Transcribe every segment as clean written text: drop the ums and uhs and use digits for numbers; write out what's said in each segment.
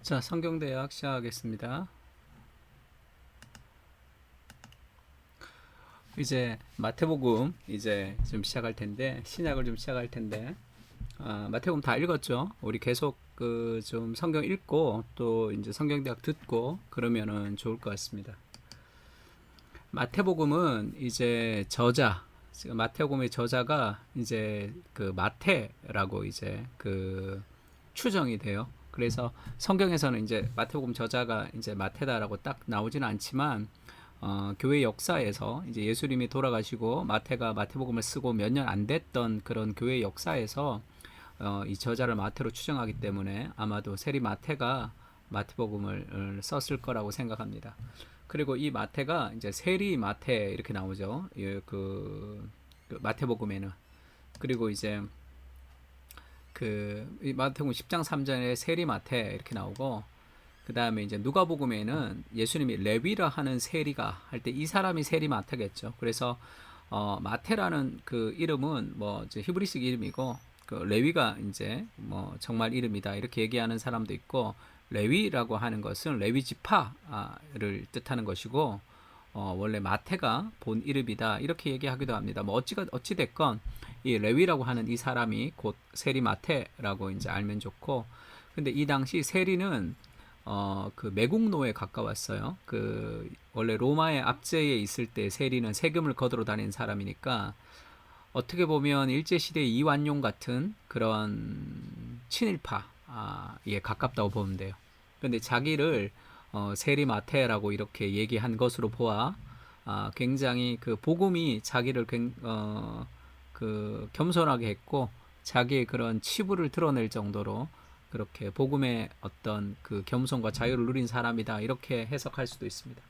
자, 성경대학 시작하겠습니다. 이제 마태복음 이제 좀 시작할 텐데, 신약을 좀 시작할 텐데, 마태복음 다 읽었죠? 우리 계속 그 좀 성경 읽고 또 이제 성경대학 듣고 그러면은 좋을 것 같습니다. 마태복음은 이제 저자, 지금 마태복음의 저자가 이제 그 마태라고 이제 그 추정이 돼요. 그래서 성경에서는 이제 마태복음 저자가 이제 마태다라고 딱 나오지는 않지만 교회 역사에서 이제 예수님이 돌아가시고 마태가 마태복음을 쓰고 몇 년 안 됐던 그런 교회 역사에서 이 저자를 마태로 추정하기 때문에 아마도 세리 마태가 마태복음을 썼을 거라고 생각합니다. 그리고 이 마태가 이제 세리 마태 이렇게 나오죠. 예, 그 마태복음에는. 그리고 이제 이 마태복음 10장 3절에 세리 마태 이렇게 나오고, 그 다음에 이제 누가복음에는 예수님이 레위라 하는 세리가 할 때 이 사람이 세리 마태겠죠. 그래서 마태라는 그 이름은 뭐 이제 히브리식 이름이고, 그 레위가 이제 뭐 정말 이름이다 이렇게 얘기하는 사람도 있고, 레위라고 하는 것은 레위 지파를 뜻하는 것이고, 원래 마태가 본 이름이다 이렇게 얘기하기도 합니다. 뭐 어찌 됐건 이 레위라고 하는 이 사람이 곧 세리 마태라고 이제 알면 좋고, 근데 이 당시 세리는 그 매국노에 가까웠어요. 그 원래 로마의 압제에 있을 때 세리는 세금을 거두러 다니는 사람이니까 어떻게 보면 일제시대의 이완용 같은 그런 친일파에 가깝다고 보면 돼요. 그런데 자기를 세리 마태라고 이렇게 얘기한 것으로 보아 굉장히 그 복음이 자기를 그 겸손하게 했고, 자기의 그런 치부를 드러낼 정도로 그렇게 복음의 어떤 그 겸손과 자유를 누린 사람이다 이렇게 해석할 수도 있습니다.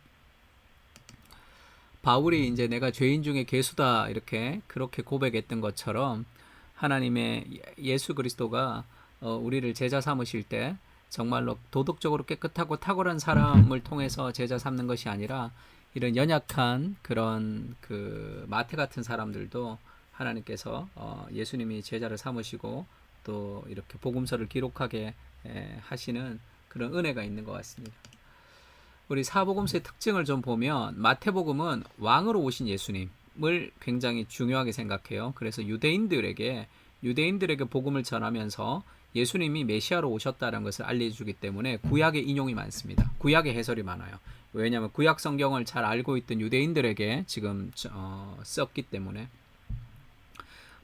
바울이 이제 내가 죄인 중에 괴수다 이렇게 그렇게 고백했던 것처럼 하나님의 예수 그리스도가 우리를 제자 삼으실 때 정말로 도덕적으로 깨끗하고 탁월한 사람을 통해서 제자 삼는 것이 아니라 이런 연약한 그런 그 마태 같은 사람들도 하나님께서 예수님이 제자를 삼으시고 또 이렇게 복음서를 기록하게 하시는 그런 은혜가 있는 것 같습니다. 우리 사복음서의 특징을 좀 보면 마태복음은 왕으로 오신 예수님을 굉장히 중요하게 생각해요. 그래서 유대인들에게 복음을 전하면서 예수님이 메시아로 오셨다는 것을 알려주기 때문에 구약의 인용이 많습니다. 구약의 해설이 많아요. 왜냐하면 구약 성경을 잘 알고 있던 유대인들에게 지금 썼기 때문에.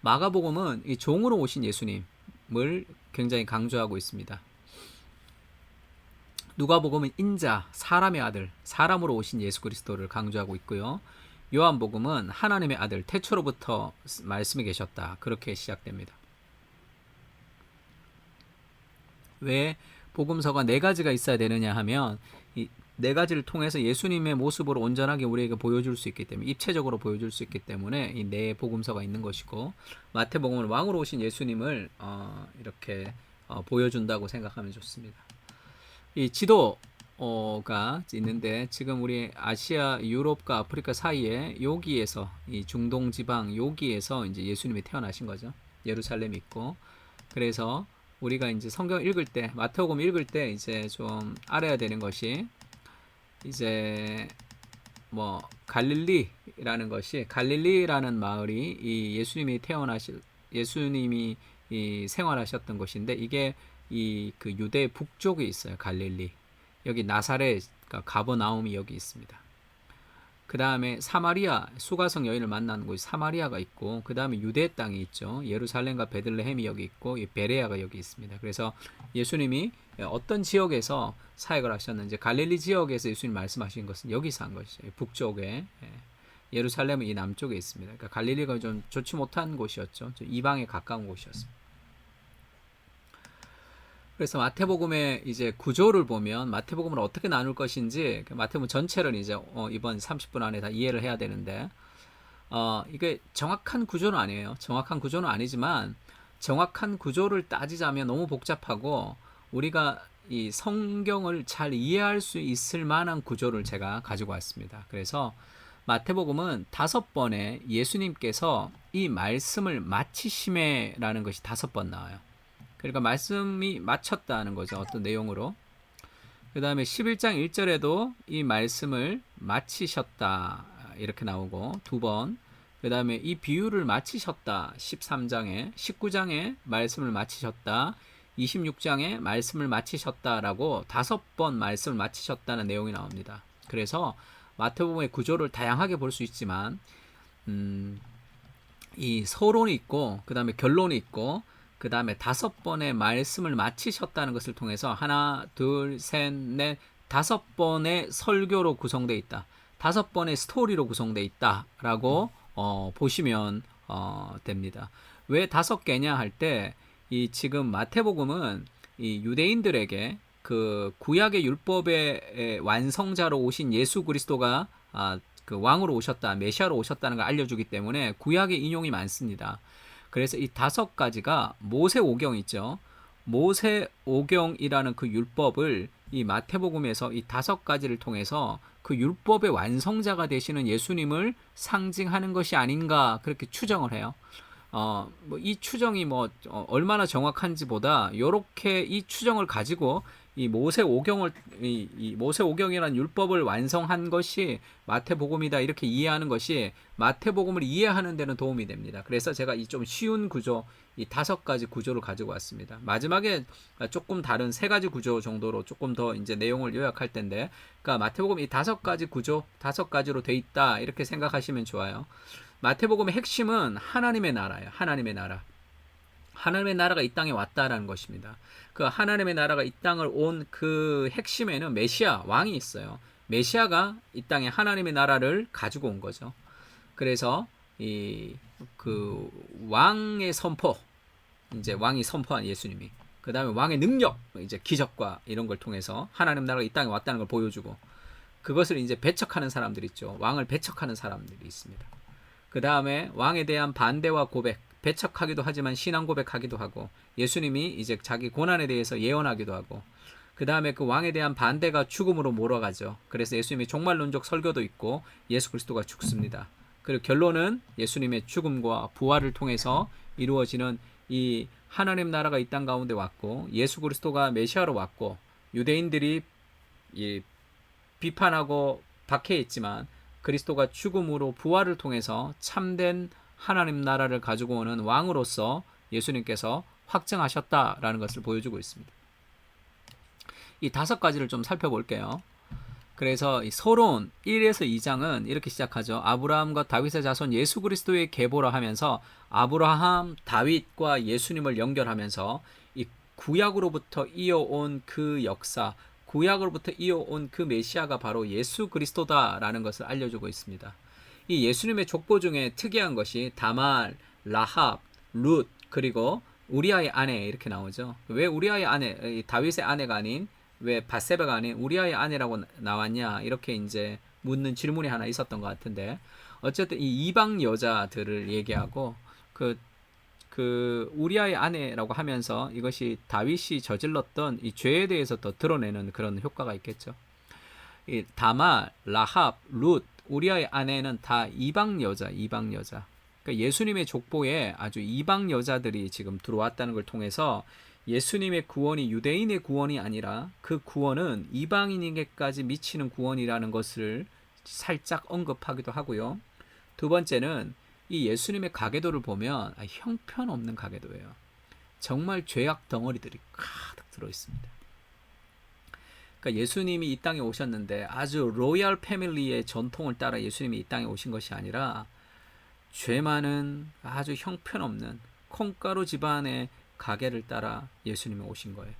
마가복음은 이 종으로 오신 예수님을 굉장히 강조하고 있습니다. 누가복음은 인자, 사람의 아들, 사람으로 오신 예수 그리스도를 강조하고 있고요. 요한복음은 하나님의 아들, 태초로부터 말씀이 계셨다. 그렇게 시작됩니다. 왜 복음서가 네 가지가 있어야 되느냐 하면 이 네 가지를 통해서 예수님의 모습으로 온전하게 우리에게 보여줄 수 있기 때문에, 입체적으로 보여줄 수 있기 때문에 이 네 복음서가 있는 것이고, 마태복음은 왕으로 오신 예수님을 이렇게 보여준다고 생각하면 좋습니다. 이 지도가 있는데 지금 우리 아시아, 유럽과 아프리카 사이에 여기에서 이 중동 지방 여기에서 이제 예수님이 태어나신 거죠. 예루살렘이 있고. 그래서 우리가 이제 성경 읽을 때, 마태복음 읽을 때 이제 좀 알아야 되는 것이 이제 뭐 갈릴리라는 마을이 이 예수님이 이 생활하셨던 곳인데, 이게 이 그 유대 북쪽에 있어요. 갈릴리. 여기 나사렛, 그러니까 가버나움이 여기 있습니다. 그 다음에 사마리아, 수가성 여인을 만나는 곳이 사마리아가 있고, 그 다음에 유대 땅이 있죠. 예루살렘과 베들레헴이 여기 있고, 이 베레아가 여기 있습니다. 그래서 예수님이 어떤 지역에서 사역을 하셨는지, 갈릴리 지역에서 예수님 말씀하신 것은 여기서 한 것이죠. 북쪽에. 예루살렘은 이 남쪽에 있습니다. 그러니까 갈릴리가 좀 좋지 못한 곳이었죠. 이방에 가까운 곳이었습니다. 그래서 마태복음의 이제 구조를 보면 마태복음을 어떻게 나눌 것인지, 마태복음 전체를 이제 이번 30분 안에 다 이해를 해야 되는데, 이게 정확한 구조는 아니에요. 정확한 구조는 아니지만 정확한 구조를 따지자면 너무 복잡하고 우리가 이 성경을 잘 이해할 수 있을 만한 구조를 제가 가지고 왔습니다. 그래서 마태복음은 5번에 예수님께서 이 말씀을 마치심에라는 것이 5번 나와요. 그러니까 말씀이 마쳤다는 거죠. 어떤 내용으로. 그다음에 11장 1절에도 이 말씀을 마치셨다 이렇게 나오고 두 번. 그다음에 이 비유를 마치셨다 13장에 19장에 말씀을 마치셨다 26장에 말씀을 마치셨다라고 5번 말씀을 마치셨다는 내용이 나옵니다. 그래서 마태복음의 구조를 다양하게 볼 수 있지만 이 서론이 있고 그다음에 결론이 있고 그다음에 5번의 말씀을 마치셨다는 것을 통해서 하나, 둘, 셋, 넷, 5번의 설교로 구성되어 있다. 5번의 스토리로 구성되어 있다라고 보시면 됩니다. 왜 5개냐 할 때 이 지금 마태복음은 이 유대인들에게 그 구약의 율법의 완성자로 오신 예수 그리스도가 그 왕으로 오셨다, 메시아로 오셨다는 걸 알려주기 때문에 구약의 인용이 많습니다. 그래서 이 5가지가 모세오경 있죠. 모세오경이라는 그 율법을 이 마태복음에서 이 5가지를 통해서 그 율법의 완성자가 되시는 예수님을 상징하는 것이 아닌가 그렇게 추정을 해요. 뭐 이 추정이 얼마나 정확한지보다 요렇게 이 추정을 가지고 이 모세오경을 이 모세오경이라는 율법을 완성한 것이 마태복음이다 이렇게 이해하는 것이 마태복음을 이해하는 데는 도움이 됩니다. 그래서 제가 이 좀 쉬운 구조 이 5가지 구조를 가지고 왔습니다. 마지막에 조금 다른 3가지 구조 정도로 조금 더 이제 내용을 요약할 텐데, 그러니까 마태복음 이 5가지 구조 5가지로 돼 있다 이렇게 생각하시면 좋아요. 마태복음의 핵심은 하나님의 나라예요. 하나님의 나라. 하나님의 나라가 이 땅에 왔다라는 것입니다. 그 하나님의 나라가 이 땅을 온 그 핵심에는 메시아, 왕이 있어요. 메시아가 이 땅에 하나님의 나라를 가지고 온 거죠. 그래서 그 왕의 선포, 이제 왕이 선포한 예수님이, 그 다음에 왕의 능력, 이제 기적과 이런 걸 통해서 하나님 나라가 이 땅에 왔다는 걸 보여주고, 그것을 이제 배척하는 사람들이 있죠. 왕을 배척하는 사람들이 있습니다. 그 다음에 왕에 대한 반대와 고백, 배척하기도 하지만 신앙 고백하기도 하고, 예수님이 이제 자기 고난에 대해서 예언하기도 하고, 그 다음에 그 왕에 대한 반대가 죽음으로 몰아가죠. 그래서 예수님의 종말론적 설교도 있고 예수 그리스도가 죽습니다. 그리고 결론은 예수님의 죽음과 부활을 통해서 이루어지는 이 하나님 나라가 이 땅 가운데 왔고, 예수 그리스도가 메시아로 왔고, 유대인들이 비판하고 박해했지만 그리스도가 죽음으로 부활을 통해서 참된 하나님 나라를 가지고 오는 왕으로서 예수님께서 확증하셨다라는 것을 보여주고 있습니다. 이 5가지를 좀 살펴볼게요. 그래서 이 서론 1에서 2장은 이렇게 시작하죠. 아브라함과 다윗의 자손 예수 그리스도의 계보라 하면서 아브라함, 다윗과 예수님을 연결하면서 이 구약으로부터 이어온 그 역사, 구약으로부터 이어온 그 메시아가 바로 예수 그리스도다라는 것을 알려주고 있습니다. 이 예수님의 족보 중에 특이한 것이 다말, 라합, 룻, 그리고 우리아의 아내 이렇게 나오죠. 왜 우리아의 아내, 다윗의 아내가 아닌, 왜 밧세바가 아닌 우리아의 아내라고 나왔냐 이렇게 이제 묻는 질문이 하나 있었던 것 같은데, 어쨌든 이 이방 여자들을 얘기하고 그 우리아의 아내라고 하면서 이것이 다윗이 저질렀던 이 죄에 대해서 더 드러내는 그런 효과가 있겠죠. 이 다말, 라합, 룻, 우리아의 아내는 다 이방 여자. 그러니까 예수님의 족보에 아주 이방 여자들이 지금 들어왔다는 걸 통해서 예수님의 구원이 유대인의 구원이 아니라 그 구원은 이방인에게까지 미치는 구원이라는 것을 살짝 언급하기도 하고요. 두 번째는 이 예수님의 가계도를 보면 형편없는 가계도예요. 정말 죄악 덩어리들이 가득 들어 있습니다. 그러니까 예수님이 이 땅에 오셨는데 아주 로얄 패밀리의 전통을 따라 예수님이 이 땅에 오신 것이 아니라 죄 많은 아주 형편없는 콩가루 집안의 가계를 따라 예수님이 오신 거예요.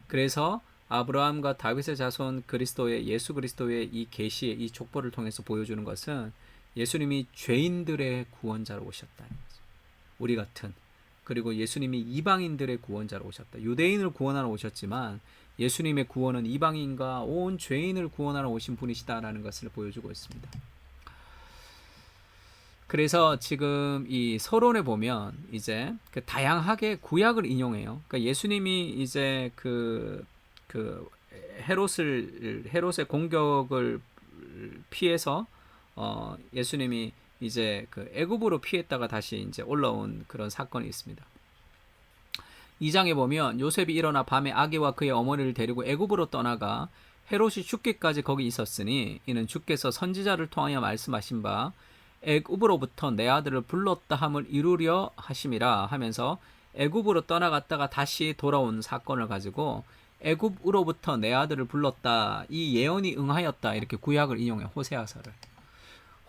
그래서 아브라함과 다윗의 자손 그리스도의 예수 그리스도의 이 계시의 이 족보를 통해서 보여주는 것은 예수님이 죄인들의 구원자로 오셨다는 거죠. 우리 같은, 그리고 예수님이 이방인들의 구원자로 오셨다. 유대인을 구원하러 오셨지만 예수님의 구원은 이방인과 온 죄인을 구원하러 오신 분이시다라는 것을 보여주고 있습니다. 그래서 지금 이 서론에 보면 이제 그 다양하게 구약을 인용해요. 그러니까 예수님이 이제 그 헤롯의 공격을 피해서 예수님이 이제 그 애굽으로 피했다가 다시 이제 올라온 그런 사건이 있습니다. 2장에 보면 요셉이 일어나 밤에 아기와 그의 어머니를 데리고 애굽으로 떠나가 헤롯이 죽기까지 거기 있었으니 이는 주께서 선지자를 통하여 말씀하신 바 애굽으로부터 내 아들을 불렀다 함을 이루려 하심이라 하면서 애굽으로 떠나갔다가 다시 돌아온 사건을 가지고 애굽으로부터 내 아들을 불렀다, 이 예언이 응하였다, 이렇게 구약을 인용해. 호세아서를.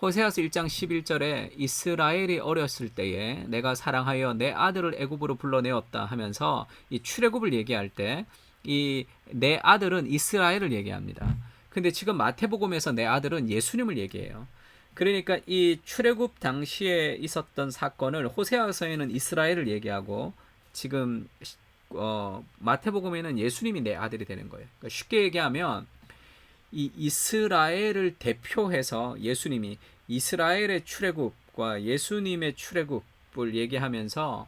호세아서 1장 11절에 이스라엘이 어렸을 때에 내가 사랑하여 내 아들을 애굽으로 불러내었다 하면서 이 출애굽을 얘기할 때 이 내 아들은 이스라엘을 얘기합니다. 근데 지금 마태복음에서 내 아들은 예수님을 얘기해요. 그러니까 이 출애굽 당시에 있었던 사건을 호세아서에는 이스라엘을 얘기하고 지금 마태복음에는 예수님이 내 아들이 되는 거예요. 그러니까 쉽게 얘기하면 이 이스라엘을 대표해서 예수님이 이스라엘의 출애굽과 예수님의 출애굽을 얘기하면서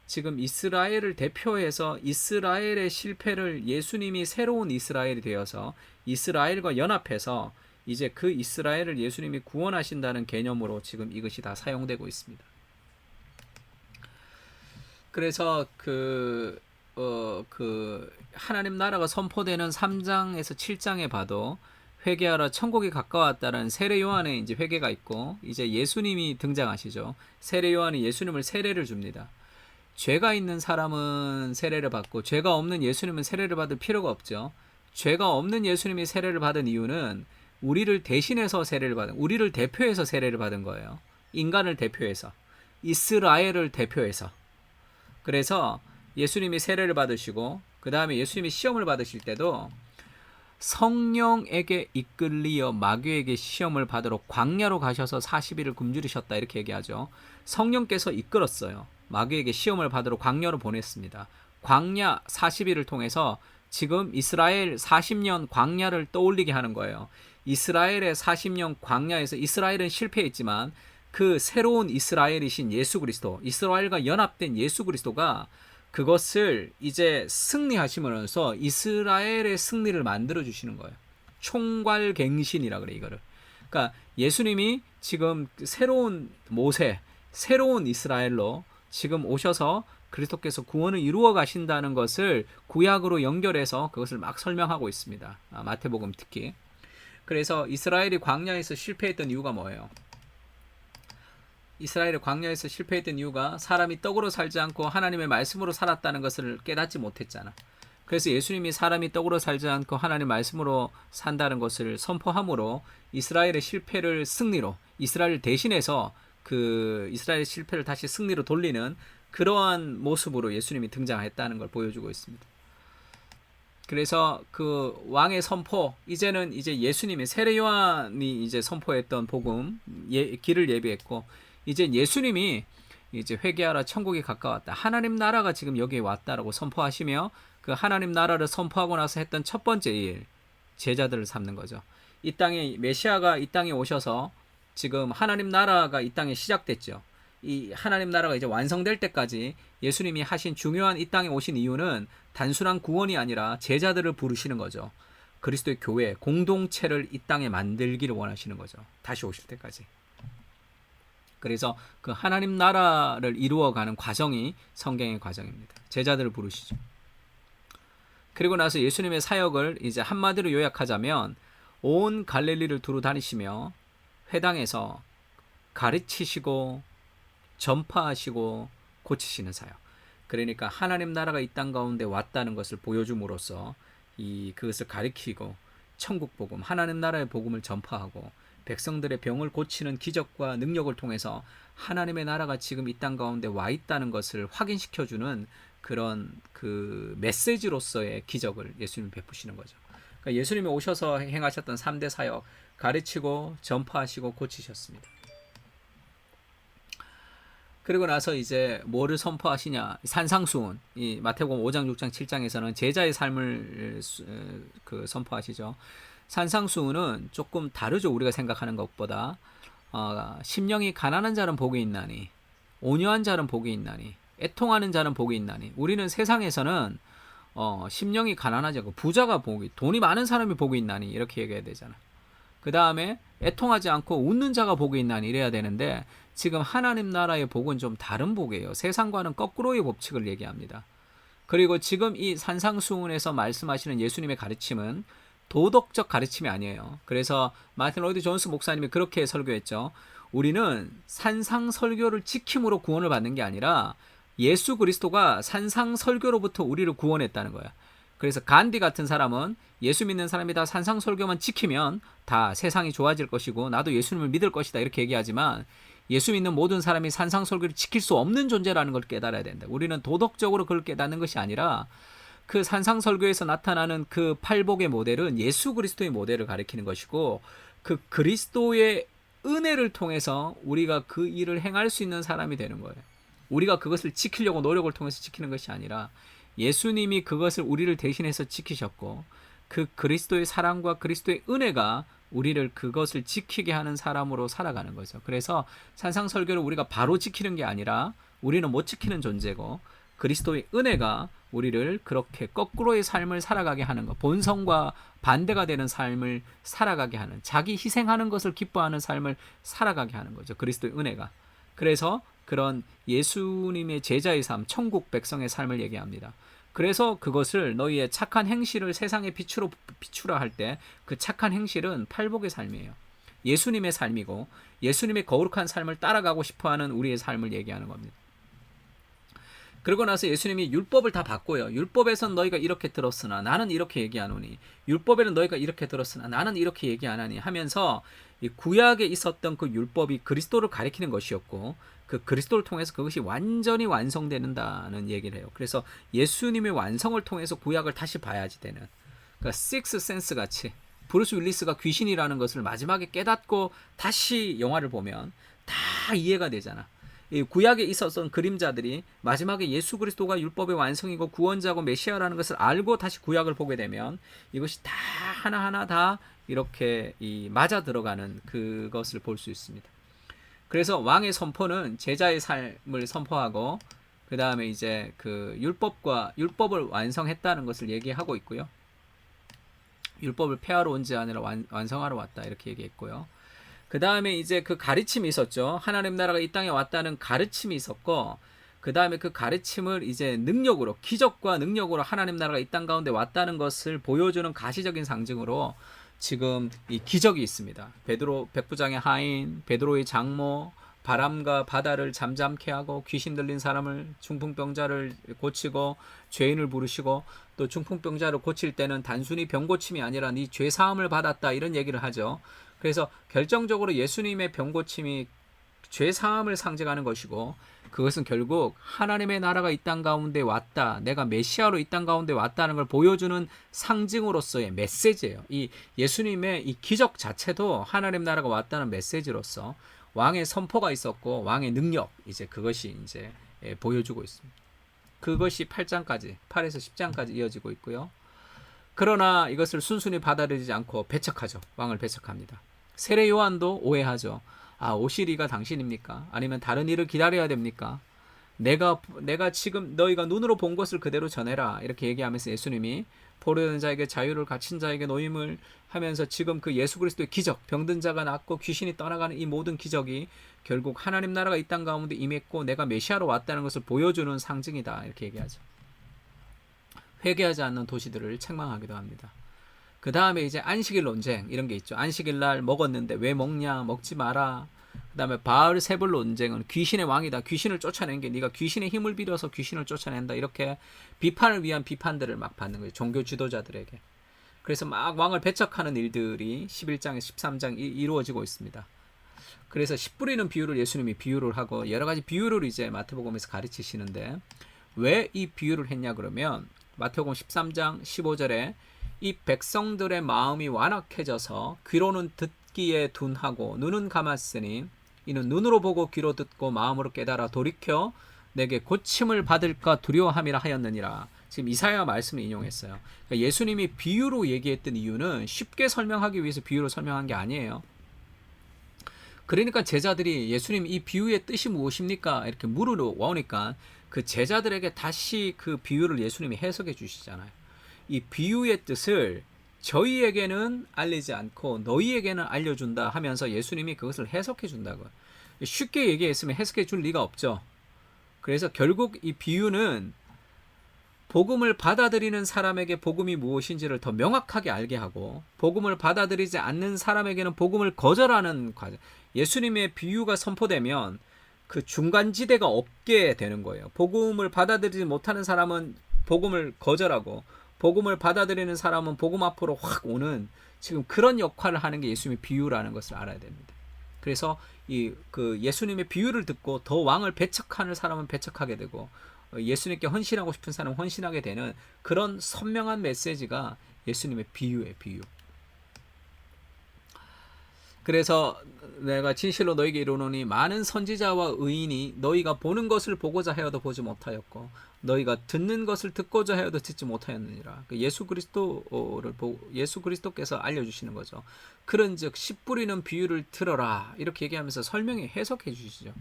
지금 이스라엘을 대표해서 이스라엘의 실패를 예수님이 새로운 이스라엘이 되어서 이스라엘과 연합해서 이제 그 이스라엘을 예수님이 구원하신다는 개념으로 지금 이것이 다 사용되고 있습니다. 그래서 하나님 나라가 선포되는 3장에서 7장에 봐도 회개하라 천국이 가까웠다는 세례 요한의 이제 회개가 있고 이제 예수님이 등장하시죠. 세례 요한이 예수님을 세례를 줍니다. 죄가 있는 사람은 세례를 받고 죄가 없는 예수님은 세례를 받을 필요가 없죠. 죄가 없는 예수님이 세례를 받은 이유는 우리를 대신해서 세례를 받은, 우리를 대표해서 세례를 받은 거예요. 인간을 대표해서, 이스라엘을 대표해서. 그래서 예수님이 세례를 받으시고 그 다음에 예수님이 시험을 받으실 때도 성령에게 이끌리어 마귀에게 시험을 받으러 광야로 가셔서 40일을 굶주리셨다, 이렇게 얘기하죠. 성령께서 이끌었어요. 마귀에게 시험을 받으러 광야로 보냈습니다. 광야 40일을 통해서 지금 이스라엘 40년 광야를 떠올리게 하는 거예요. 이스라엘의 40년 광야에서 이스라엘은 실패했지만 그 새로운 이스라엘이신 예수 그리스도, 이스라엘과 연합된 예수 그리스도가 그것을 이제 승리하시면서 이스라엘의 승리를 만들어 주시는 거예요. 총괄갱신이라 그래, 이거를. 그러니까 예수님이 지금 새로운 모세, 새로운 이스라엘로 지금 오셔서 그리스도께서 구원을 이루어 가신다는 것을 구약으로 연결해서 그것을 막 설명하고 있습니다. 마태복음 특히. 그래서 이스라엘이 광야에서 실패했던 이유가 뭐예요? 이스라엘이 광야에서 실패했던 이유가 사람이 떡으로 살지 않고 하나님의 말씀으로 살았다는 것을 깨닫지 못했잖아. 그래서 예수님이 사람이 떡으로 살지 않고 하나님의 말씀으로 산다는 것을 선포함으로 이스라엘의 실패를 승리로, 이스라엘을 대신해서 그 이스라엘의 실패를 다시 승리로 돌리는 그러한 모습으로 예수님이 등장했다는 걸 보여주고 있습니다. 그래서 그 왕의 선포, 이제는 이제 예수님이, 세례 요한이 이제 선포했던 복음, 길을 예비했고 이제 예수님이 이제 회개하라 천국이 가까웠다, 하나님 나라가 지금 여기에 왔다라고 선포하시며 그 하나님 나라를 선포하고 나서 했던 첫 번째 일, 제자들을 삼는 거죠. 이 땅에 메시아가 이 땅에 오셔서 지금 하나님 나라가 이 땅에 시작됐죠. 이 하나님 나라가 이제 완성될 때까지 예수님이 하신 중요한 이 땅에 오신 이유는 단순한 구원이 아니라 제자들을 부르시는 거죠. 그리스도의 교회, 공동체를 이 땅에 만들기를 원하시는 거죠. 다시 오실 때까지. 그래서 그 하나님 나라를 이루어가는 과정이 성경의 과정입니다. 제자들을 부르시죠. 그리고 나서 예수님의 사역을 이제 한마디로 요약하자면 온 갈릴리를 두루 다니시며 회당에서 가르치시고 전파하시고 고치시는 사역. 그러니까 하나님 나라가 이 땅 가운데 왔다는 것을 보여줌으로써 그것을 가르치고 천국 복음, 하나님 나라의 복음을 전파하고 백성들의 병을 고치는 기적과 능력을 통해서 하나님의 나라가 지금 이 땅 가운데 와 있다는 것을 확인시켜주는 그런 그 메시지로서의 기적을 예수님이 베푸시는 거죠. 그러니까 예수님이 오셔서 행하셨던 3대 사역, 가르치고 전파하시고 고치셨습니다. 그리고 나서 이제 뭐를 선포하시냐? 산상수훈. 이 마태복음 5장, 6장, 7장에서는 제자의 삶을 선포하시죠. 산상수훈은 조금 다르죠. 우리가 생각하는 것보다. 심령이 가난한 자는 복이 있나니, 온유한 자는 복이 있나니, 애통하는 자는 복이 있나니. 우리는 세상에서는 심령이 가난하지 않고 부자가 복이, 돈이 많은 사람이 복이 있나니 이렇게 얘기해야 되잖아. 그 다음에 애통하지 않고 웃는 자가 복이 있나니 이래야 되는데 지금 하나님 나라의 복은 좀 다른 복이에요. 세상과는 거꾸로의 법칙을 얘기합니다. 그리고 지금 이 산상수훈에서 말씀하시는 예수님의 가르침은 도덕적 가르침이 아니에요. 그래서 마틴 로이드 존스 목사님이 그렇게 설교했죠. 우리는 산상 설교를 지킴으로 구원을 받는 게 아니라 예수 그리스도가 산상 설교로부터 우리를 구원했다는 거야. 그래서 간디 같은 사람은 예수 믿는 사람이 다 산상 설교만 지키면 다 세상이 좋아질 것이고 나도 예수님을 믿을 것이다 이렇게 얘기하지만, 예수 믿는 모든 사람이 산상 설교를 지킬 수 없는 존재라는 걸 깨달아야 된다. 우리는 도덕적으로 그걸 깨닫는 것이 아니라 그 산상 설교에서 나타나는 그 팔복의 모델은 예수 그리스도의 모델을 가리키는 것이고, 그 그리스도의 은혜를 통해서 우리가 그 일을 행할 수 있는 사람이 되는 거예요. 우리가 그것을 지키려고 노력을 통해서 지키는 것이 아니라 예수님이 그것을 우리를 대신해서 지키셨고, 그 그리스도의 사랑과 그리스도의 은혜가 우리를 그것을 지키게 하는 사람으로 살아가는 거죠. 그래서 산상설교를 우리가 바로 지키는 게 아니라 우리는 못 지키는 존재고, 그리스도의 은혜가 우리를 그렇게 거꾸로의 삶을 살아가게 하는 것, 본성과 반대가 되는 삶을 살아가게 하는, 자기 희생하는 것을 기뻐하는 삶을 살아가게 하는 거죠. 그리스도의 은혜가. 그래서 그런 예수님의 제자의 삶, 천국 백성의 삶을 얘기합니다. 그래서 그것을 너희의 착한 행실을 세상의 빛으로 비추라 할 때 그 착한 행실은 팔복의 삶이에요. 예수님의 삶이고 예수님의 거룩한 삶을 따라가고 싶어하는 우리의 삶을 얘기하는 겁니다. 그러고 나서 예수님이 율법을 다 바꿔요. 율법에선 너희가 이렇게 들었으나 나는 이렇게 얘기하노니, 율법에는 너희가 이렇게 들었으나 나는 이렇게 얘기 안 하니 하면서, 이 구약에 있었던 그 율법이 그리스도를 가리키는 것이었고 그 그리스도를 통해서 그것이 완전히 완성된다는 얘기를 해요. 그래서 예수님의 완성을 통해서 구약을 다시 봐야지 되는, 그러니까 식스 센스 같이 브루스 윌리스가 귀신이라는 것을 마지막에 깨닫고 다시 영화를 보면 다 이해가 되잖아. 이 구약에 있었던 그림자들이 마지막에 예수 그리스도가 율법의 완성이고 구원자고 메시아라는 것을 알고 다시 구약을 보게 되면 이것이 다 하나하나 다 이렇게 맞아 들어가는 그것을 볼 수 있습니다. 그래서 왕의 선포는 제자의 삶을 선포하고, 그 다음에 이제 그 율법을 완성했다는 것을 얘기하고 있고요. 율법을 폐하러 온 지 아니라 완성하러 왔다 이렇게 얘기했고요. 그 다음에 이제 그 가르침이 있었죠. 하나님 나라가 이 땅에 왔다는 가르침이 있었고, 그 다음에 그 가르침을 이제 능력으로, 기적과 능력으로 하나님 나라가 이 땅 가운데 왔다는 것을 보여주는 가시적인 상징으로 지금 이 기적이 있습니다. 베드로 백부장의 하인, 베드로의 장모, 바람과 바다를 잠잠케 하고 귀신 들린 사람을, 중풍병자를 고치고 죄인을 부르시고, 또 중풍병자를 고칠 때는 단순히 병고침이 아니라 네 죄 사함을 받았다 이런 얘기를 하죠. 그래서 결정적으로 예수님의 병고침이 죄 사함을 상징하는 것이고, 그것은 결국 하나님의 나라가 이 땅 가운데 왔다, 내가 메시아로 이 땅 가운데 왔다는 걸 보여주는 상징으로서의 메시지예요. 이 예수님의 이 기적 자체도 하나님 나라가 왔다는 메시지로서 왕의 선포가 있었고 왕의 능력, 이제 그것이 이제 보여주고 있습니다. 그것이 8장까지, 8에서 10장까지 이어지고 있고요. 그러나 이것을 순순히 받아들이지 않고 배척하죠. 왕을 배척합니다. 세례 요한도 오해하죠. 아, 오시리가 당신입니까? 아니면 다른 일을 기다려야 됩니까? 내가 지금 너희가 눈으로 본 것을 그대로 전해라 이렇게 얘기하면서 예수님이 포로된 자에게 자유를, 갇힌 자에게 노임을 하면서 지금 그 예수 그리스도의 기적, 병든 자가 낫고 귀신이 떠나가는 이 모든 기적이 결국 하나님 나라가 이 땅 가운데 임했고 내가 메시아로 왔다는 것을 보여주는 상징이다 이렇게 얘기하죠. 회개하지 않는 도시들을 책망하기도 합니다. 그 다음에 이제 안식일 논쟁 이런 게 있죠. 안식일 날 먹었는데 왜 먹냐, 먹지 마라. 그 다음에 바알세불 논쟁은 귀신의 왕이다, 귀신을 쫓아낸 게 네가 귀신의 힘을 빌어서 귀신을 쫓아낸다, 이렇게 비판을 위한 비판들을 막 받는 거예요, 종교 지도자들에게. 그래서 막 왕을 배척하는 일들이 11장에서 13장 이루어지고 있습니다. 그래서 씨 뿌리는 비유를 예수님이 비유를 하고 여러 가지 비유를 이제 마태복음에서 가르치시는데, 왜 이 비유를 했냐 그러면 마태복음 13장 15절에 이 백성들의 마음이 완악해져서 귀로는 듣기에 둔하고 눈은 감았으니 이는 눈으로 보고 귀로 듣고 마음으로 깨달아 돌이켜 내게 고침을 받을까 두려워함이라 하였느니라. 지금 이사야 말씀을 인용했어요. 그러니까 예수님이 비유로 얘기했던 이유는 쉽게 설명하기 위해서 비유로 설명한 게 아니에요. 그러니까 제자들이 예수님 이 비유의 뜻이 무엇입니까? 이렇게 물어오니까 그 제자들에게 다시 그 비유를 예수님이 해석해 주시잖아요. 이 비유의 뜻을 저희에게는 알리지 않고 너희에게는 알려준다 하면서 예수님이 그것을 해석해 준다고요. 쉽게 얘기했으면 해석해 줄 리가 없죠. 그래서 결국 이 비유는 복음을 받아들이는 사람에게 복음이 무엇인지를 더 명확하게 알게 하고, 복음을 받아들이지 않는 사람에게는 복음을 거절하는 과정. 예수님의 비유가 선포되면 그 중간지대가 없게 되는 거예요. 복음을 받아들이지 못하는 사람은 복음을 거절하고, 복음을 받아들이는 사람은 복음 앞으로 확 오는, 지금 그런 역할을 하는 게 예수님의 비유라는 것을 알아야 됩니다. 그래서 그 예수님의 비유를 듣고 더 왕을 배척하는 사람은 배척하게 되고, 예수님께 헌신하고 싶은 사람은 헌신하게 되는 그런 선명한 메시지가 예수님의 비유예요, 비유. 그래서 내가 진실로 너에게 이르노니 많은 선지자와 의인이 너희가 보는 것을 보고자 하여도 보지 못하였고 너희가 듣는 것을 듣고자 하여도 듣지 못하였느니라. 예수 그리스도께서 알려주시는 거죠. 그런즉 씨 뿌리는 비유를 들어라, 이렇게 얘기하면서 설명해 해석해 주시죠.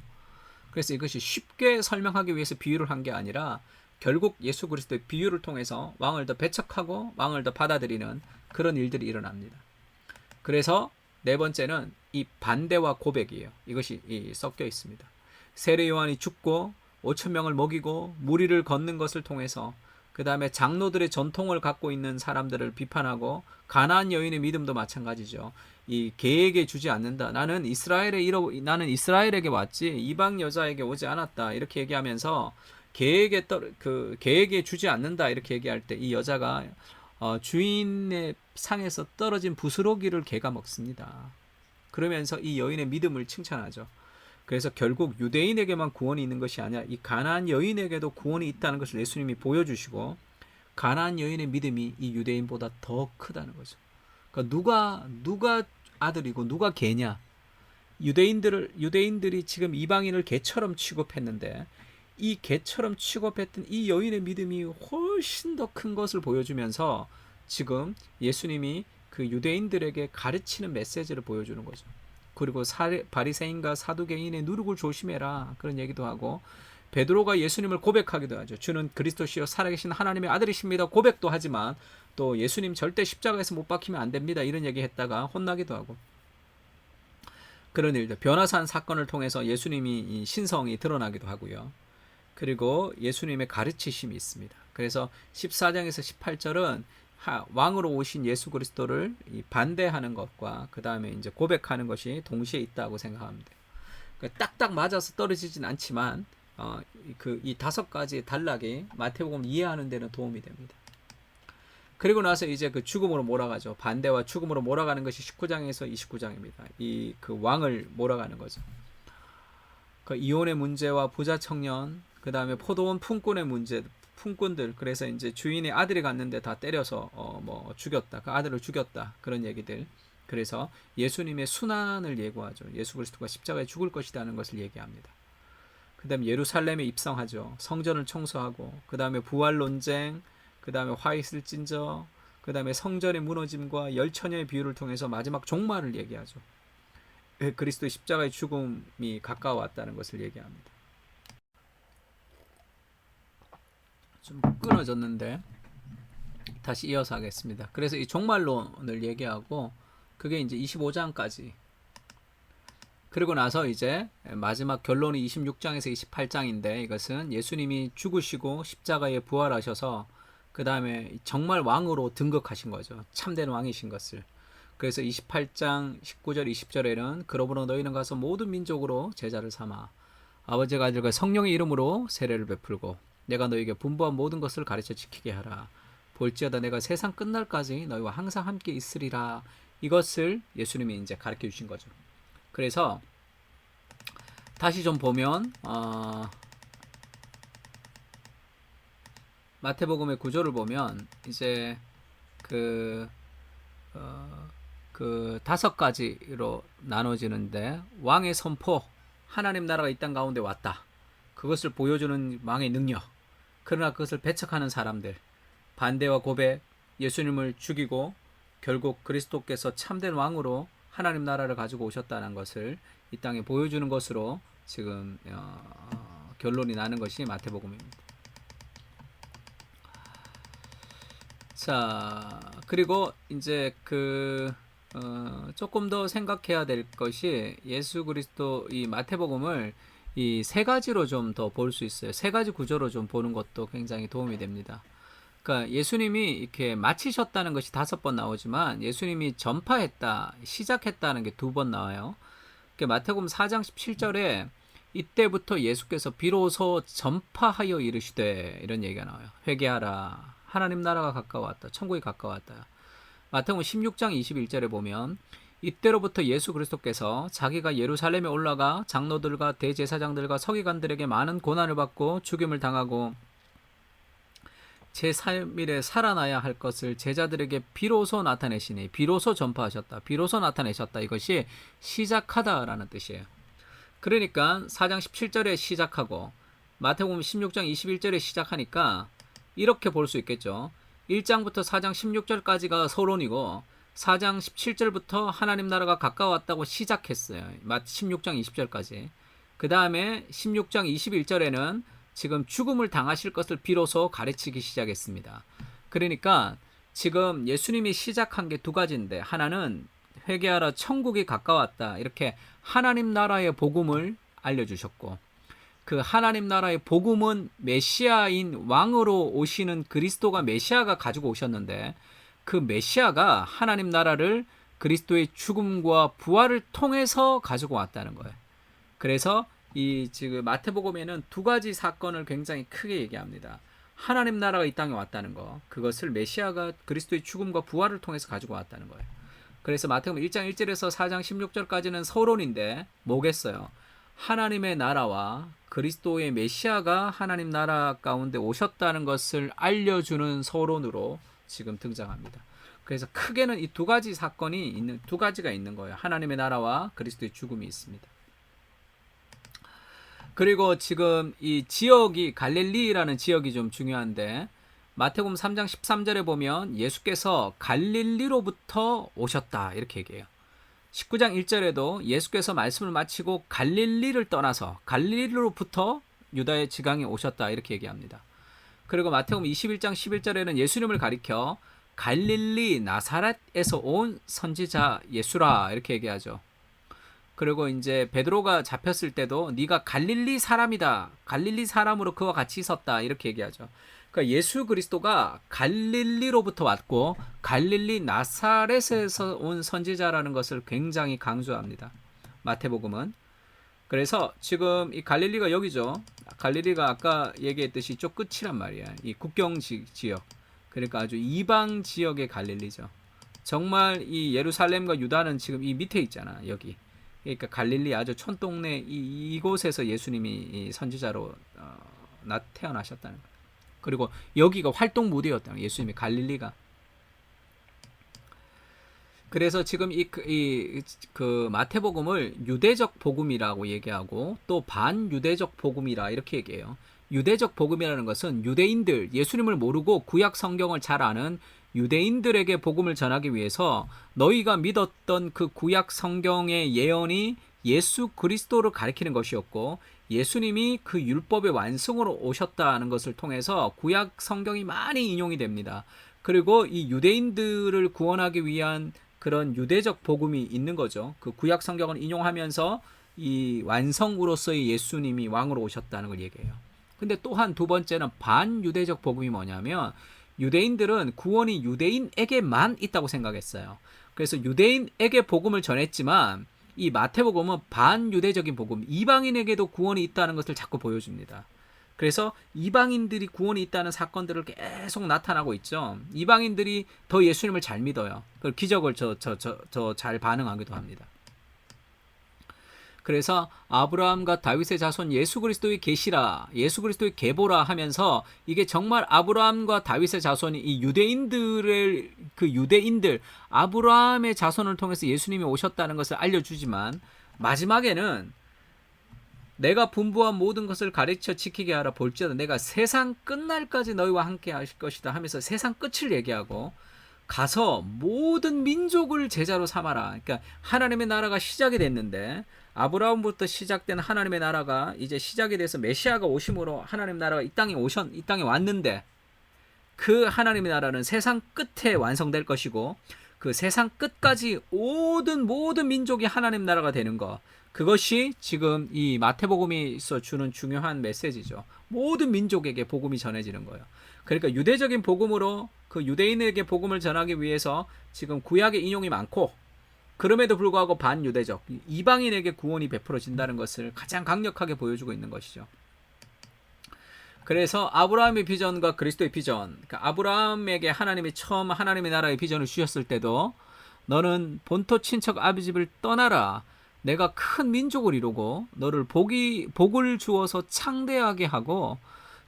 그래서 이것이 쉽게 설명하기 위해서 비유를 한 게 아니라 결국 예수 그리스도의 비유를 통해서 왕을 더 배척하고 왕을 더 받아들이는 그런 일들이 일어납니다. 그래서 네 번째는 이 반대와 고백이에요. 이것이 섞여 있습니다. 세례 요한이 죽고 5천 명을 먹이고 무리를 걷는 것을 통해서, 그 다음에 장로들의 전통을 갖고 있는 사람들을 비판하고, 가나안 여인의 믿음도 마찬가지죠. 이 개에게 주지 않는다. 나는 이스라엘에게 왔지 이방 여자에게 오지 않았다. 이렇게 얘기하면서 개에게 주지 않는다. 이렇게 얘기할 때 이 여자가 주인의 상에서 떨어진 부스러기를 개가 먹습니다. 그러면서 이 여인의 믿음을 칭찬하죠. 그래서 결국 유대인에게만 구원이 있는 것이 아니라 이 가나안 여인에게도 구원이 있다는 것을 예수님이 보여주시고, 가나안 여인의 믿음이 이 유대인보다 더 크다는 거죠. 그러니까 누가 아들이고 누가 개냐? 유대인들이 지금 이방인을 개처럼 취급했는데, 이 개처럼 취급했던 이 여인의 믿음이 훨씬 더 큰 것을 보여주면서 지금 예수님이 그 유대인들에게 가르치는 메시지를 보여주는 거죠. 그리고 바리새인과 사두개인의 누룩을 조심해라, 그런 얘기도 하고, 베드로가 예수님을 고백하기도 하죠. 주는 그리스도시요 살아계신 하나님의 아들이십니다 고백도 하지만, 또 예수님 절대 십자가에서 못 박히면 안 됩니다 이런 얘기 했다가 혼나기도 하고, 그런 일들, 변화산 사건을 통해서 예수님이 신성이 드러나기도 하고요. 그리고 예수님의 가르치심이 있습니다. 그래서 14장에서 18절은 왕으로 오신 예수 그리스도를 반대하는 것과 그 다음에 이제 고백하는 것이 동시에 있다고 생각합니다. 그러니까 딱딱 맞아서 떨어지진 않지만 이 5가지 단락이 마태복음 이해하는 데는 도움이 됩니다. 그리고 나서 이제 그 죽음으로 몰아가죠. 반대와 죽음으로 몰아가는 것이 19장에서 29장입니다. 그 왕을 몰아가는 거죠. 그 이혼의 문제와 부자 청년, 그 다음에 포도원 품꾼들, 그래서 이제 주인의 아들이 갔는데 다 때려서 죽였다, 그 아들을 죽였다, 그런 얘기들. 그래서 예수님의 순환을 예고하죠. 예수 그리스도가 십자가에 죽을 것이라는 것을 얘기합니다. 그 다음에 예루살렘에 입성하죠. 성전을 청소하고, 그 다음에 부활 논쟁, 그 다음에 화 있을 찐저, 그 다음에 성전의 무너짐과 열처녀의 비유를 통해서 마지막 종말을 얘기하죠. 그리스도의 십자가의 죽음이 가까워왔다는 것을 얘기합니다. 좀 끊어졌는데 다시 이어서 하겠습니다. 그래서 이 종말론을 얘기하고, 그게 이제 25장까지. 그리고 나서 이제 마지막 결론이 26장에서 28장인데, 이것은 예수님이 죽으시고 십자가에 부활하셔서 그 다음에 정말 왕으로 등극하신 거죠. 참된 왕이신 것을. 그래서 28장 19절 20절에는 그러므로 너희는 가서 모든 민족으로 제자를 삼아 아버지가 아들과 성령의 이름으로 세례를 베풀고 내가 너희에게 분부한 모든 것을 가르쳐 지키게 하라. 볼지어다 내가 세상 끝날까지 너희와 항상 함께 있으리라. 이것을 예수님이 이제 가르쳐 주신 거죠. 그래서 다시 좀 보면 마태복음의 구조를 보면 이제 그 5가지로 나눠지는데, 왕의 선포, 하나님 나라가 이 땅 가운데 왔다, 그것을 보여주는 왕의 능력, 그러나 그것을 배척하는 사람들, 반대와 고백, 예수님을 죽이고 결국 그리스도께서 참된 왕으로 하나님 나라를 가지고 오셨다는 것을 이 땅에 보여주는 것으로 지금 결론이 나는 것이 마태복음입니다. 자, 그리고 이제 조금 더 생각해야 될 것이, 예수 그리스도 이 마태복음을 이 3가지로 좀 더 볼 수 있어요. 3가지 구조로 좀 보는 것도 굉장히 도움이 됩니다. 그러니까 예수님이 이렇게 마치셨다는 것이 5번 나오지만 예수님이 전파했다, 시작했다는 게 2번 나와요. 그러니까 마태복음 4장 17절에 이때부터 예수께서 비로소 전파하여 이르시되 이런 얘기가 나와요. 회개하라. 하나님 나라가 가까웠다. 천국이 가까웠다. 마태복음 16장 21절에 보면 이때로부터 예수 그리스도께서 자기가 예루살렘에 올라가 장로들과 대제사장들과 서기관들에게 많은 고난을 받고 죽임을 당하고 제3일에 살아나야 할 것을 제자들에게 비로소 나타내시니 비로소 전파하셨다. 비로소 나타내셨다. 이것이 시작하다라는 뜻이에요. 그러니까 4장 17절에 시작하고 마태복음 16장 21절에 시작하니까 이렇게 볼 수 있겠죠. 1장부터 4장 16절까지가 서론이고 4장 17절부터 하나님 나라가 가까웠다고 시작했어요. 16장 20절까지. 그 다음에 16장 21절에는 지금 죽음을 당하실 것을 비로소 가르치기 시작했습니다. 그러니까 지금 예수님이 시작한 게 2가지인데 하나는 회개하라 천국이 가까웠다 이렇게 하나님 나라의 복음을 알려주셨고 그 하나님 나라의 복음은 메시아인 왕으로 오시는 그리스도가 메시아가 가지고 오셨는데 그 메시아가 하나님 나라를 그리스도의 죽음과 부활을 통해서 가지고 왔다는 거예요. 그래서 이 지금 마태복음에는 2가지 사건을 굉장히 크게 얘기합니다. 하나님 나라가 이 땅에 왔다는 거, 그것을 메시아가 그리스도의 죽음과 부활을 통해서 가지고 왔다는 거예요. 그래서 마태복음 1장 1절에서 4장 16절까지는 서론인데 뭐겠어요? 하나님의 나라와 그리스도의 메시아가 하나님 나라 가운데 오셨다는 것을 알려주는 서론으로 지금 등장합니다. 그래서 크게는 이 2가지 사건이 있는 2가지가 있는 거예요. 하나님의 나라와 그리스도의 죽음이 있습니다. 그리고 지금 이 지역이 갈릴리라는 지역이 좀 중요한데 마태복음 3장 13절에 보면 예수께서 갈릴리로부터 오셨다 이렇게 얘기해요. 19장 1절에도 예수께서 말씀을 마치고 갈릴리를 떠나서 갈릴리로부터 유다의 지강에 오셨다 이렇게 얘기합니다. 그리고 마태복음 21장 11절에는 예수님을 가리켜 갈릴리 나사렛에서 온 선지자 예수라 이렇게 얘기하죠. 그리고 이제 베드로가 잡혔을 때도 네가 갈릴리 사람이다. 갈릴리 사람으로 그와 같이 있었다. 이렇게 얘기하죠. 그러니까 예수 그리스도가 갈릴리로부터 왔고 갈릴리 나사렛에서 온 선지자라는 것을 굉장히 강조합니다. 마태복음은. 그래서 지금 이 갈릴리가 여기죠. 갈릴리가 아까 얘기했듯이 이쪽 끝이란 말이야. 이 국경 지역. 그러니까 아주 이방 지역의 갈릴리죠. 정말 이 예루살렘과 유다는 지금 이 밑에 있잖아. 여기. 그러니까 갈릴리 아주 촌동네 이곳에서 예수님이 선지자로 태어나셨다는 거예요. 그리고 여기가 활동 무대였다는 거예요. 예수님이 갈릴리가. 그래서 지금 그 마태복음을 유대적 복음이라고 얘기하고 또 반유대적 복음이라 이렇게 얘기해요. 유대적 복음이라는 것은 유대인들, 예수님을 모르고 구약 성경을 잘 아는 유대인들에게 복음을 전하기 위해서 너희가 믿었던 그 구약 성경의 예언이 예수 그리스도를 가리키는 것이었고 예수님이 그 율법의 완성으로 오셨다는 것을 통해서 구약 성경이 많이 인용이 됩니다. 그리고 이 유대인들을 구원하기 위한 그런 유대적 복음이 있는 거죠. 그 구약 성경을 인용하면서 이 완성으로서의 예수님이 왕으로 오셨다는 걸 얘기해요. 근데 또한 2번째는 반유대적 복음이 뭐냐면 유대인들은 구원이 유대인에게만 있다고 생각했어요. 그래서 유대인에게 복음을 전했지만 이 마태복음은 반유대적인 복음, 이방인에게도 구원이 있다는 것을 자꾸 보여줍니다. 그래서 이방인들이 구원이 있다는 사건들을 계속 나타나고 있죠. 이방인들이 더 예수님을 잘 믿어요. 그 기적을 잘 반응하기도 합니다. 그래서 아브라함과 다윗의 자손 예수 그리스도의 계시라, 예수 그리스도의 계보라 하면서 이게 정말 아브라함과 다윗의 자손이 이 유대인들 아브라함의 자손을 통해서 예수님이 오셨다는 것을 알려주지만 마지막에는 내가 분부한 모든 것을 가르쳐 지키게 하라 볼지어다 내가 세상 끝날까지 너희와 함께 하실 것이다 하면서 세상 끝을 얘기하고 가서 모든 민족을 제자로 삼아라. 그러니까 하나님의 나라가 시작이 됐는데 아브라함부터 시작된 하나님의 나라가 이제 시작이 돼서 메시아가 오심으로 하나님 나라가 이 땅에 왔는데 그 하나님의 나라는 세상 끝에 완성될 것이고 그 세상 끝까지 모든 민족이 하나님 나라가 되는 것, 그것이 지금 이 마태복음에서 주는 중요한 메시지죠. 모든 민족에게 복음이 전해지는 거예요. 그러니까 유대적인 복음으로 그 유대인에게 복음을 전하기 위해서 지금 구약의 인용이 많고, 그럼에도 불구하고 반유대적 이방인에게 구원이 베풀어진다는 것을 가장 강력하게 보여주고 있는 것이죠. 그래서 아브라함의 비전과 그리스도의 비전, 그러니까 아브라함에게 하나님이 처음 하나님의 나라의 비전을 주셨을 때도 너는 본토 친척 아비 집을 떠나라, 내가 큰 민족을 이루고 너를 복을 주어서 창대하게 하고,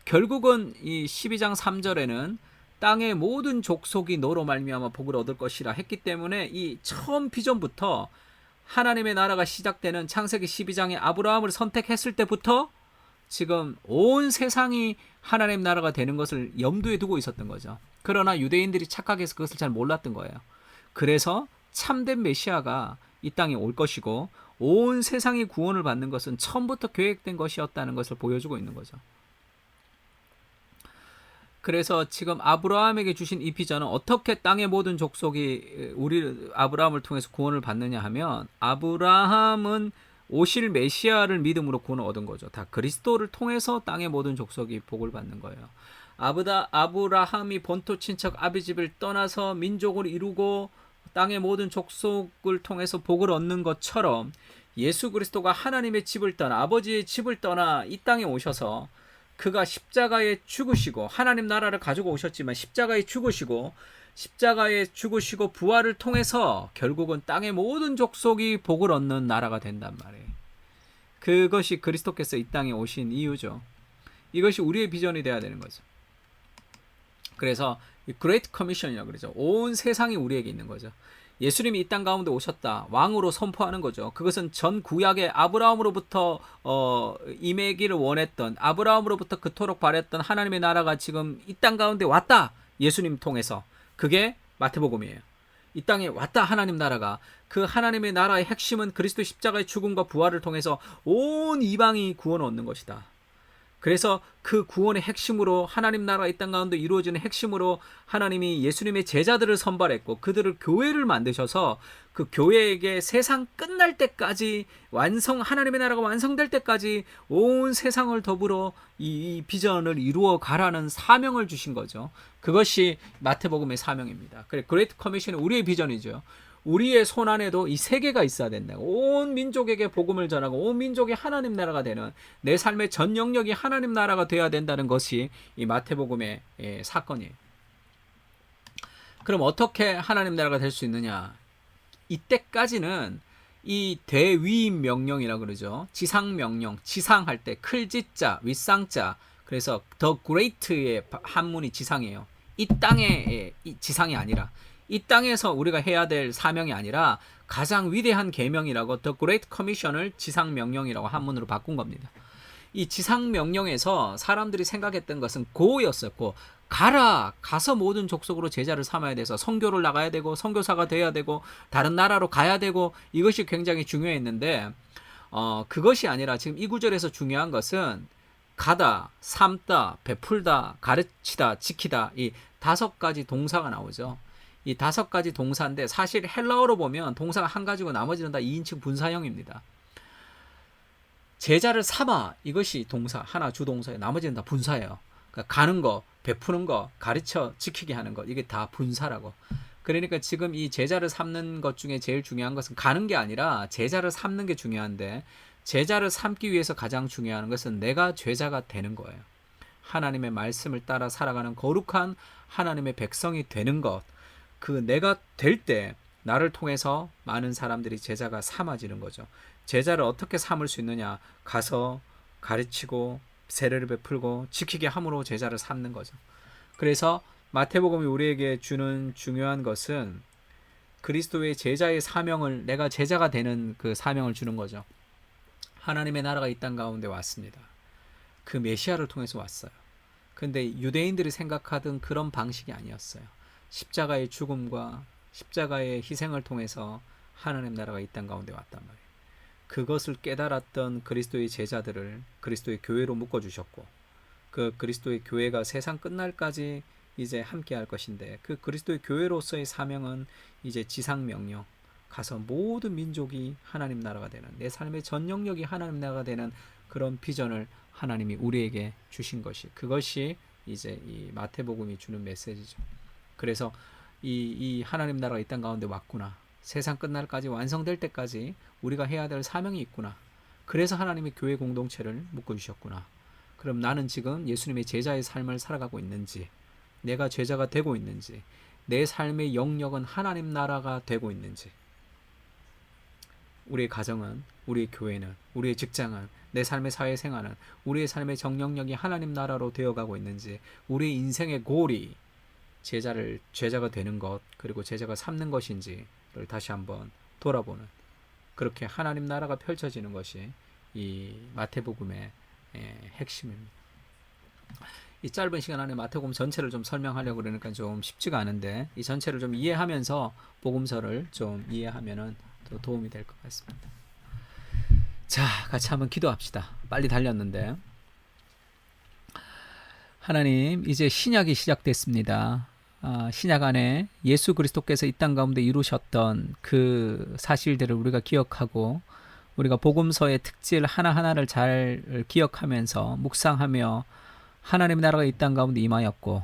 결국은 이 12장 3절에는 땅의 모든 족속이 너로 말미암아 복을 얻을 것이라 했기 때문에, 이 처음 비전부터 하나님의 나라가 시작되는 창세기 12장에 아브라함을 선택했을 때부터 지금 온 세상이 하나님 나라가 되는 것을 염두에 두고 있었던 거죠. 그러나 유대인들이 착각해서 그것을 잘 몰랐던 거예요. 그래서 참된 메시아가 이 땅에 올 것이고 온 세상이 구원을 받는 것은 처음부터 계획된 것이었다는 것을 보여주고 있는 거죠. 그래서 지금 아브라함에게 주신 이 비전은 어떻게 땅의 모든 족속이 우리 아브라함을 통해서 구원을 받느냐 하면, 아브라함은 오실 메시아를 믿음으로 구원을 얻은 거죠. 다 그리스도를 통해서 땅의 모든 족속이 복을 받는 거예요. 아브라함이 본토 친척 아비 집을 떠나서 민족을 이루고 땅의 모든 족속을 통해서 복을 얻는 것처럼, 예수 그리스도가 하나님의 집을 떠나, 아버지의 집을 떠나 이 땅에 오셔서 그가 십자가에 죽으시고, 하나님 나라를 가지고 오셨지만 십자가에 죽으시고 부활을 통해서 결국은 땅의 모든 족속이 복을 얻는 나라가 된단 말이에요. 그것이 그리스도께서 이 땅에 오신 이유죠. 이것이 우리의 비전이 돼야 되는 거죠. 그래서 그레이트 커미션이라고 그러죠. 온 세상이 우리에게 있는 거죠. 예수님이 이 땅 가운데 오셨다, 왕으로 선포하는 거죠. 그것은 전 구약의 아브라함으로부터 임하기를 원했던, 아브라함으로부터 그토록 바랬던 하나님의 나라가 지금 이 땅 가운데 왔다, 예수님 통해서. 그게 마태복음이에요. 이 땅에 왔다, 하나님 나라가. 그 하나님의 나라의 핵심은 그리스도 십자가의 죽음과 부활을 통해서 온 이방이 구원을 얻는 것이다. 그래서 그 구원의 핵심으로, 하나님 나라가 이 땅 가운데 이루어지는 핵심으로 하나님이 예수님의 제자들을 선발했고 그들을 교회를 만드셔서 그 교회에게 세상 끝날 때까지, 하나님의 나라가 완성될 때까지 온 세상을 더불어 이 비전을 이루어 가라는 사명을 주신 거죠. 그것이 마태복음의 사명입니다. 그래, 그레이트 커미션은 우리의 비전이죠. 우리의 손 안에도 이 세 개가 있어야 된다. 온 민족에게 복음을 전하고 온 민족이 하나님 나라가 되는, 내 삶의 전 영역이 하나님 나라가 되어야 된다는 것이 이 마태복음의 사건이에요. 그럼 어떻게 하나님 나라가 될 수 있느냐? 이때까지는 이 대위임 명령이라고 그러죠. 지상 명령, 지상할 때 클지자, 윗상자, 그래서 더 그레이트의 한문이 지상이에요. 이 땅의 지상이 아니라, 이 땅에서 우리가 해야 될 사명이 아니라 가장 위대한 계명이라고 더 그레이트 커미션을 지상 명령이라고 한문으로 바꾼 겁니다. 이 지상 명령에서 사람들이 생각했던 것은 고였었고, 가서 모든 족속으로 제자를 삼아야 돼서 선교를 나가야 되고 선교사가 돼야 되고 다른 나라로 가야 되고, 이것이 굉장히 중요했는데 그것이 아니라 지금 이 구절에서 중요한 것은 가다, 삼다, 베풀다, 가르치다, 지키다, 이 5가지 동사가 나오죠. 이 5가지 동사인데 사실 헬라어로 보면 동사가 한 가지고 나머지는 다 2인칭 분사형입니다. 제자를 삼아, 이것이 동사 하나, 주동사예요. 나머지는 다 분사예요. 그러니까 가는 거, 베푸는 거, 가르쳐 지키게 하는 거, 이게 다 분사라고. 그러니까 지금 이 제자를 삼는 것 중에 제일 중요한 것은 가는 게 아니라 제자를 삼는 게 중요한데, 제자를 삼기 위해서 가장 중요한 것은 내가 제자가 되는 거예요. 하나님의 말씀을 따라 살아가는 거룩한 하나님의 백성이 되는 것. 그 내가 될 때 나를 통해서 많은 사람들이 제자가 삼아지는 거죠. 제자를 어떻게 삼을 수 있느냐? 가서 가르치고 세례를 베풀고 지키게 함으로 제자를 삼는 거죠. 그래서 마태복음이 우리에게 주는 중요한 것은 그리스도의 제자의 사명을, 내가 제자가 되는 그 사명을 주는 거죠. 하나님의 나라가 이 땅 가운데 왔습니다. 그 메시아를 통해서 왔어요. 근데 유대인들이 생각하던 그런 방식이 아니었어요. 십자가의 죽음과 십자가의 희생을 통해서 하나님 나라가 이 땅 가운데 왔단 말이에요. 그것을 깨달았던 그리스도의 제자들을 그리스도의 교회로 묶어주셨고, 그 그리스도의 교회가 세상 끝날까지 이제 함께 할 것인데, 그 그리스도의 교회로서의 사명은 이제 지상 명령, 가서 모든 민족이 하나님 나라가 되는, 내 삶의 전 영역이 하나님 나라가 되는 그런 비전을 하나님이 우리에게 주신 것이, 그것이 이제 이 마태복음이 주는 메시지죠. 그래서 이 하나님 나라가 이 땅 가운데 왔구나. 세상 끝날까지 완성될 때까지 우리가 해야 될 사명이 있구나. 그래서 하나님이 교회 공동체를 묶어주셨구나. 그럼 나는 지금 예수님의 제자의 삶을 살아가고 있는지, 내가 제자가 되고 있는지, 내 삶의 영역은 하나님 나라가 되고 있는지, 우리의 가정은, 우리의 교회는, 우리의 직장은, 내 삶의 사회생활은, 우리의 삶의 정령력이 하나님 나라로 되어가고 있는지, 우리의 인생의 골이 제자가 되는 것, 그리고 제자가 삼는 것인지를 다시 한번 돌아보는, 그렇게 하나님 나라가 펼쳐지는 것이 이 마태복음의 핵심입니다. 이 짧은 시간 안에 마태복음 전체를 좀 설명하려고 그러니까 좀 쉽지가 않은데, 이 전체를 좀 이해하면서 복음서를 좀 이해하면은 더 도움이 될 것 같습니다. 자, 같이 한번 기도합시다. 빨리 달렸는데. 하나님, 이제 신약이 시작됐습니다. 신약 안에 예수 그리스도께서 이 땅 가운데 이루셨던 그 사실들을 우리가 기억하고, 우리가 복음서의 특질 하나하나를 잘 기억하면서 묵상하며 하나님의 나라가 이 땅 가운데 임하였고,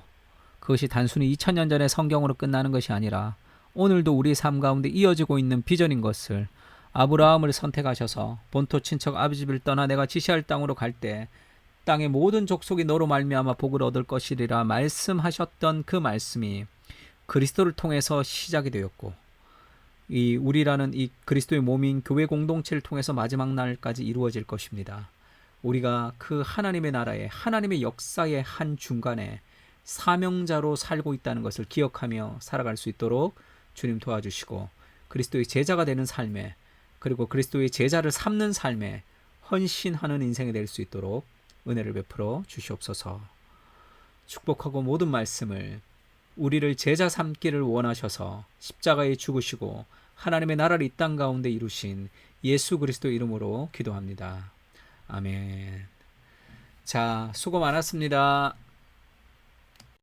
그것이 단순히 2000년 전의 성경으로 끝나는 것이 아니라 오늘도 우리 삶 가운데 이어지고 있는 비전인 것을, 아브라함을 선택하셔서 본토 친척 아비 집을 떠나 내가 지시할 땅으로 갈 때 땅의 모든 족속이 너로 말미암아 복을 얻을 것이리라 말씀하셨던 그 말씀이 그리스도를 통해서 시작이 되었고, 이 우리라는 이 그리스도의 몸인 교회 공동체를 통해서 마지막 날까지 이루어질 것입니다. 우리가 그 하나님의 나라에, 하나님의 역사의 한 중간에 사명자로 살고 있다는 것을 기억하며 살아갈 수 있도록 주님 도와주시고, 그리스도의 제자가 되는 삶에, 그리고 그리스도의 제자를 삼는 삶에 헌신하는 인생이 될 수 있도록 은혜를 베풀어 주시옵소서. 축복하고 모든 말씀을 우리를 제자 삼기를 원하셔서 십자가에 죽으시고 하나님의 나라를 이 땅 가운데 이루신 예수 그리스도의 이름으로 기도합니다. 아멘. 자, 수고 많았습니다.